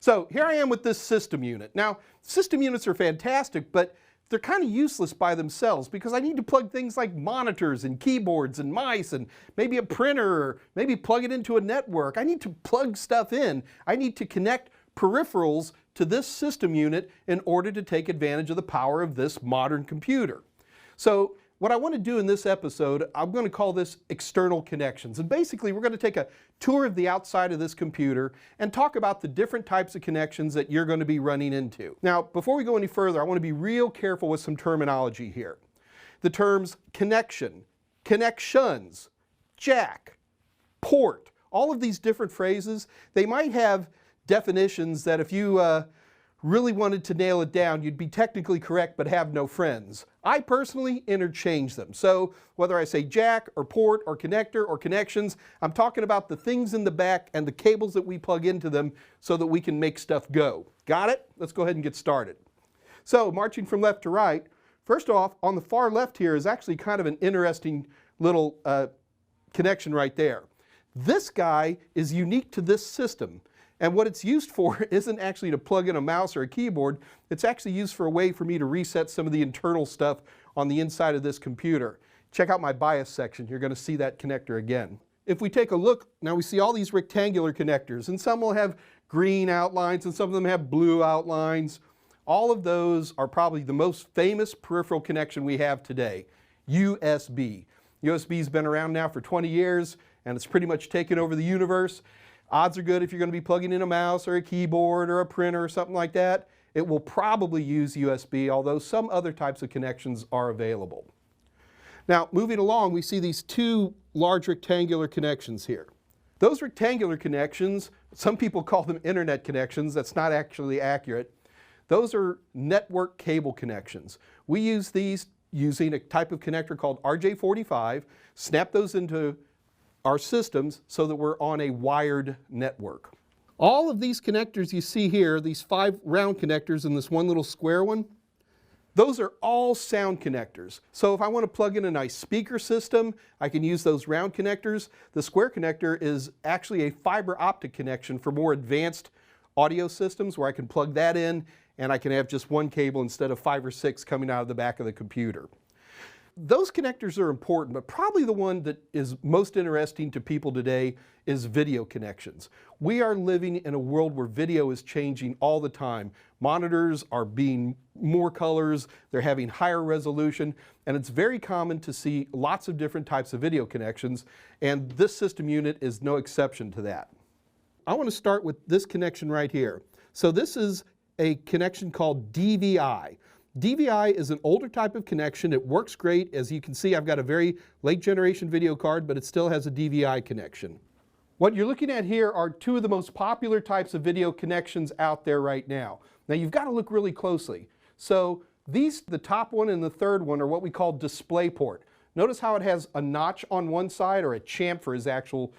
So here I am with this system unit. Now, system units are fantastic, but they're kind of useless by themselves because I need to plug things like monitors and keyboards and mice and maybe a printer, or maybe plug it into a network. I need to plug stuff in. I need to connect peripherals to this system unit in order to take advantage of the power of this modern computer. So what I want to do in this episode, I'm going to call this external connections. And basically we're going to take a tour of the outside of this computer and talk about the different types of connections that you're going to be running into. Now, before we go any further, I want to be real careful with some terminology here. The terms connection, connections, jack, port, all of these different phrases, they might have definitions that if you really wanted to nail it down, you'd be technically correct but have no friends. I personally interchange them. So whether I say jack or port or connector or connections, I'm talking about the things in the back and the cables that we plug into them so that we can make stuff go. Got it? Let's go ahead and get started. So marching from left to right, first off, on the far left here is actually kind of an interesting little connection right there. This guy is unique to this system. And what it's used for isn't actually to plug in a mouse or a keyboard. It's actually used for a way for me to reset some of the internal stuff on the inside of this computer. Check out my BIOS section. You're going to see that connector again. If we take a look, now we see all these rectangular connectors, and some will have green outlines and some of them have blue outlines. All of those are probably the most famous peripheral connection we have today, USB. USB's been around now for 20 years and it's pretty much taken over the universe. Odds are good if you're going to be plugging in a mouse or a keyboard or a printer or something like that, it will probably use USB, although some other types of connections are available. Now, moving along, we see these two large rectangular connections here. Those rectangular connections, some people call them internet connections. That's not actually accurate. Those are network cable connections. We use these using a type of connector called RJ45, snap those into our systems so that we're on a wired network. All of these connectors you see here, these 5 round connectors and this one little square one, those are all sound connectors. So if I want to plug in a nice speaker system, I can use those round connectors. The square connector is actually a fiber optic connection for more advanced audio systems where I can plug that in and I can have just one cable instead of 5 or 6 coming out of the back of the computer. Those connectors are important, but probably the one that is most interesting to people today is video connections. We are living in a world where video is changing all the time. Monitors are being more colors, they're having higher resolution, and it's very common to see lots of different types of video connections, and this system unit is no exception to that. I want to start with this connection right here. So this is a connection called DVI. DVI is an older type of connection. It works great. As you can see, I've got a very late generation video card, but it still has a DVI connection. What you're looking at here are 2 of the most popular types of video connections out there right now. Now you've got to look really closely. So these, the top one and the third one, are what we call DisplayPort. Notice how it has a notch on one side, or a chamfer is actual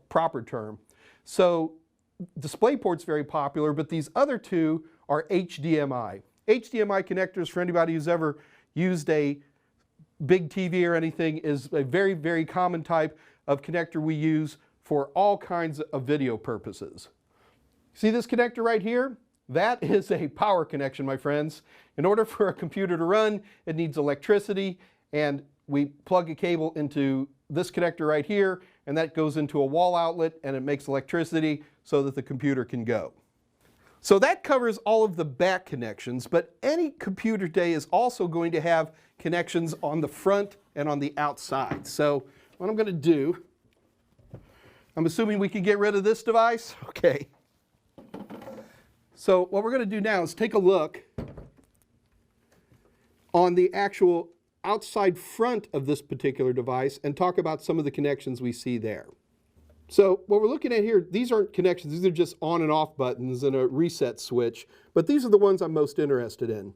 proper term. So DisplayPort's very popular, but these other 2 are HDMI. HDMI connectors, for anybody who's ever used a big TV or anything, is a very, very common type of connector we use for all kinds of video purposes. See this connector right here? That is a power connection, my friends. In order for a computer to run, it needs electricity, and we plug a cable into this connector right here, and that goes into a wall outlet, and it makes electricity so that the computer can go. So that covers all of the back connections, but any computer today is also going to have connections on the front and on the outside. So what I'm going to do, I'm assuming we can get rid of this device? Okay. So what we're going to do now is take a look on the actual outside front of this particular device and talk about some of the connections we see there. So what we're looking at here, these aren't connections, these are just on and off buttons and a reset switch, but these are the ones I'm most interested in.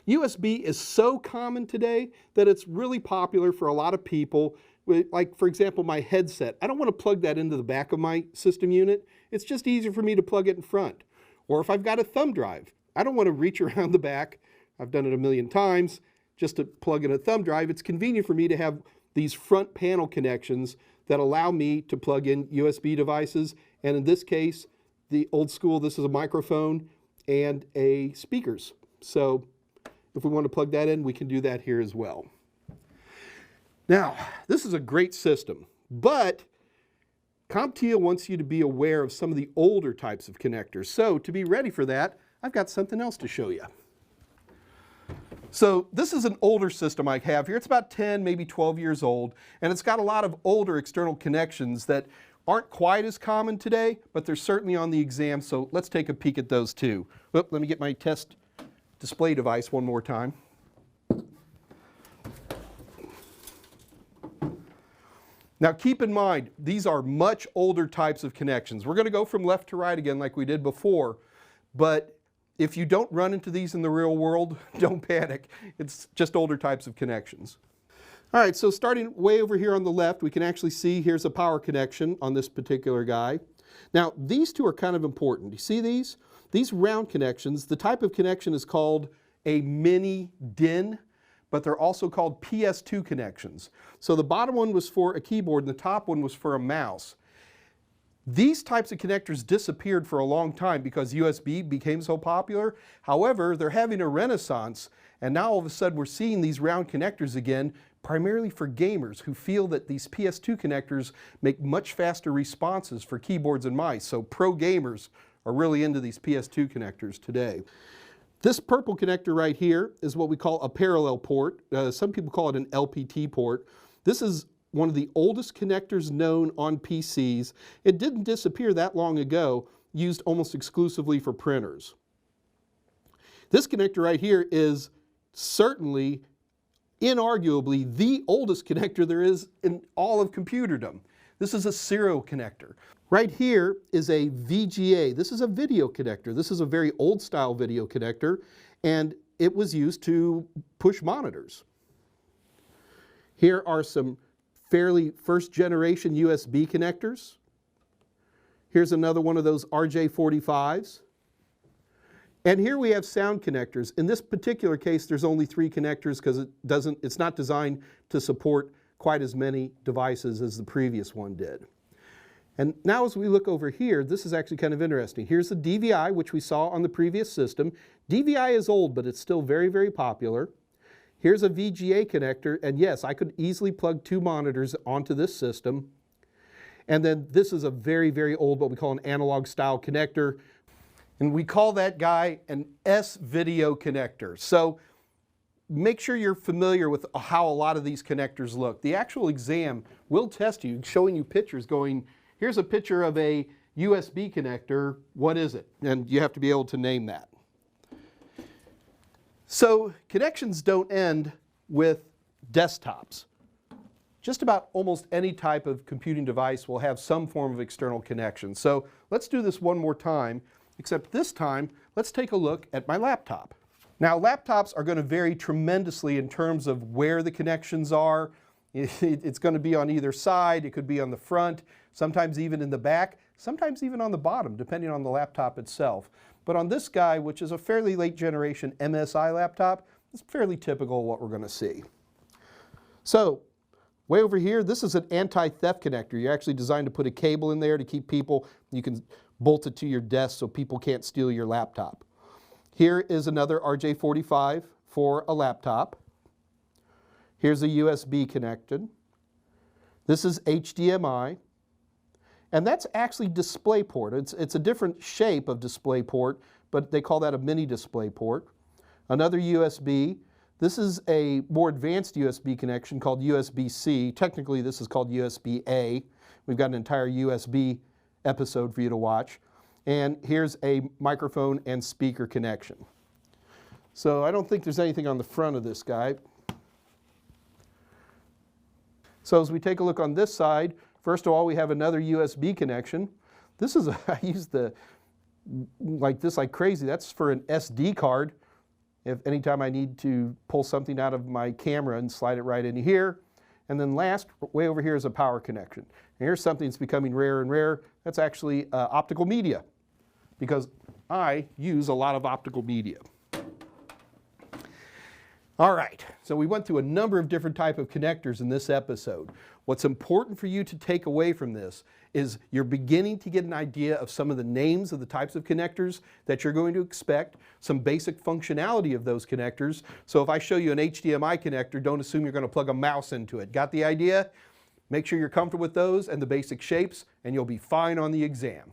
USB is so common today that it's really popular for a lot of people. Like, for example, my headset. I don't want to plug that into the back of my system unit. It's just easier for me to plug it in front. Or if I've got a thumb drive, I don't want to reach around the back. I've done it a million times just to plug in a thumb drive. It's convenient for me to have these front panel connections that allow me to plug in USB devices, and in this case, the old school, this is a microphone and a speakers. So if we want to plug that in, we can do that here as well. Now, this is a great system, but CompTIA wants you to be aware of some of the older types of connectors. So to be ready for that, I've got something else to show you. So this is an older system I have here. It's about 10, maybe 12 years old, and it's got a lot of older external connections that aren't quite as common today, but they're certainly on the exam, so let's take a peek at those too. Oh, let me get my test display device one more time. Now keep in mind, these are much older types of connections. We're going to go from left to right again like we did before, but if you don't run into these in the real world, don't panic. It's just older types of connections. All right, so starting way over here on the left, we can actually see here's a power connection on this particular guy. Now, these two are kind of important. You see these? These round connections, the type of connection is called a mini DIN, but they're also called PS2 connections. So the bottom one was for a keyboard and the top one was for a mouse. These types of connectors disappeared for a long time because USB became so popular. However, they're having a renaissance, and now all of a sudden we're seeing these round connectors again, primarily for gamers who feel that these PS2 connectors make much faster responses for keyboards and mice. So pro gamers are really into these PS2 connectors today. This purple connector right here is what we call a parallel port. Some people call it an LPT port. This is one of the oldest connectors known on PCs. It didn't disappear that long ago, used almost exclusively for printers. This connector right here is certainly, inarguably, the oldest connector there is in all of computerdom. This is a serial connector. Right here is a VGA. This is a video connector. This is a very old style video connector, and it was used to push monitors. Here are some fairly first generation USB connectors. Here's another one of those RJ45s. And here we have sound connectors. In this particular case, there's only 3 connectors because it's not designed to support quite as many devices as the previous one did. And now as we look over here, this is actually kind of interesting. Here's the DVI, which we saw on the previous system. DVI is old, but it's still very, very popular. Here's a VGA connector, and yes, I could easily plug 2 monitors onto this system. And then this is a very, very old, what we call an analog style connector. And we call that guy an S-video connector. So make sure you're familiar with how a lot of these connectors look. The actual exam will test you, showing you pictures going, here's a picture of a USB connector, what is it? And you have to be able to name that. So connections don't end with desktops. Just about almost any type of computing device will have some form of external connection. So let's do this one more time, except this time, let's take a look at my laptop. Now, laptops are going to vary tremendously in terms of where the connections are. It's going to be on either side, it could be on the front, sometimes even in the back, sometimes even on the bottom, depending on the laptop itself. But on this guy, which is a fairly late generation MSI laptop, it's fairly typical of what we're going to see. So, way over here, this is an anti-theft connector. You're actually designed to put a cable in there to keep people, you can bolt it to your desk so people can't steal your laptop. Here is another RJ45 for a laptop. Here's a USB connected. This is HDMI. And that's actually DisplayPort. It's a different shape of DisplayPort, but they call that a mini DisplayPort. Another USB. This is a more advanced USB connection called USB-C. Technically, this is called USB-A. We've got an entire USB episode for you to watch. And here's a microphone and speaker connection. So I don't think there's anything on the front of this guy. So as we take a look on this side, first of all, we have another USB connection. This is, I use this like crazy. That's for an SD card. If anytime I need to pull something out of my camera and slide it right into here. And then last, way over here is a power connection. And here's something that's becoming rarer and rarer. That's actually optical media, because I use a lot of optical media. All right, so we went through a number of different types of connectors in this episode. What's important for you to take away from this is you're beginning to get an idea of some of the names of the types of connectors that you're going to expect, some basic functionality of those connectors. So if I show you an HDMI connector, don't assume you're going to plug a mouse into it. Got the idea? Make sure you're comfortable with those and the basic shapes, and you'll be fine on the exam.